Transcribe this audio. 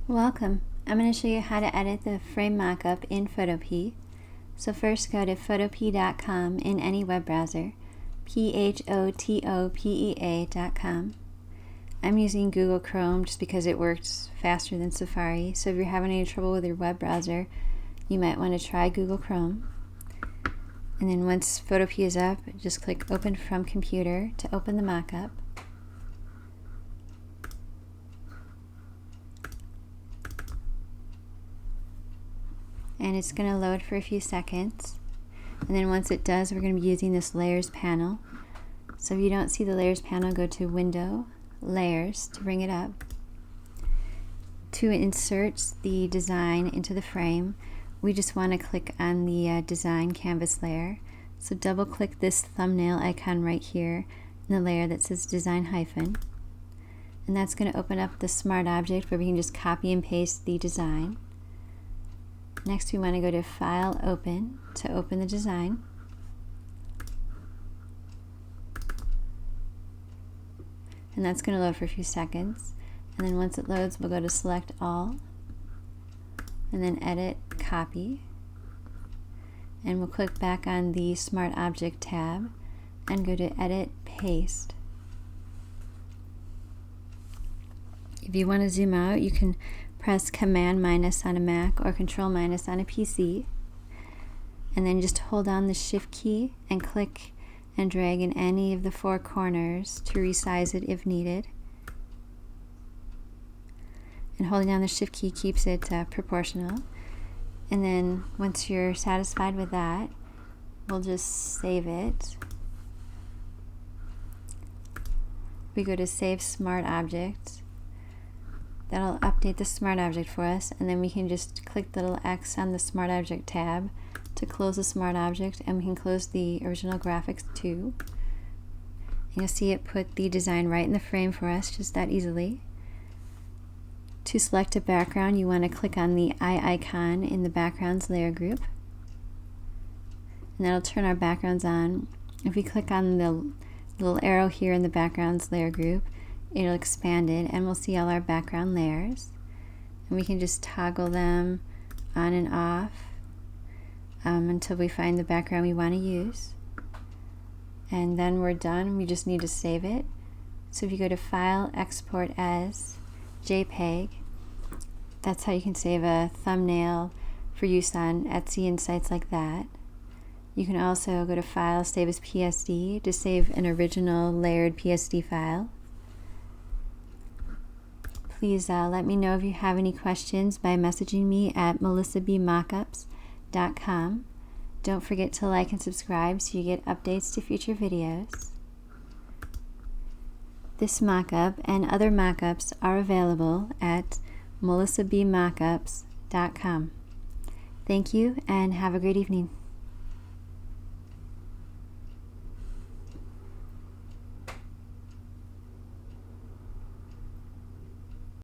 Welcome. I'm going to show you how to edit the frame mockup in Photopea. So first go to photopea.com in any web browser, photopea.com. I'm using Google Chrome just because it works faster than Safari. So if you're having any trouble with your web browser, you might want to try Google Chrome. And then once Photopea is up, just click Open from Computer to open the mockup. And it's going to load for a few seconds, and then once it does, we're going to be using this layers panel. So if you don't see the layers panel, go to Window, Layers to bring it up. To insert the design into the frame, we just want to click on the design canvas layer. So double click this thumbnail icon right here in the layer that says design hyphen, and that's going to open up the smart object where we can just copy and paste the design. Next, we want to go to File, Open to open the design. And that's going to load for a few seconds. And then once it loads, we'll go to Select All, and then Edit, Copy. And we'll click back on the Smart Object tab and go to Edit, Paste. If you want to zoom out, you can press Command- on a Mac or Control- on a PC, and then just hold down the Shift key and click and drag in any of the four corners to resize it if needed. And holding down the Shift key keeps it proportional. And then once you're satisfied with that, we'll just save it. We go to Save Smart Object. That'll update the smart object for us, and then we can just click the little X on the smart object tab to close the smart object, and we can close the original graphics too. And you'll see it put the design right in the frame for us, just that easily. To select a background, you want to click on the eye icon in the backgrounds layer group, and that'll turn our backgrounds on. If we click on the little arrow here in the backgrounds layer group, it'll expand it, and we'll see all our background layers, and we can just toggle them on and off until we find the background we want to use, and then we're done. We just need to save it. So if you go to File, Export as JPEG, that's how you can save a thumbnail for use on Etsy and sites like that. You can also go to File, Save as PSD to save an original layered PSD file. Please let me know if you have any questions by messaging me at melissabmockups.com. Don't forget to like and subscribe so you get updates to future videos. This mockup and other mockups are available at melissabmockups.com. Thank you and have a great evening.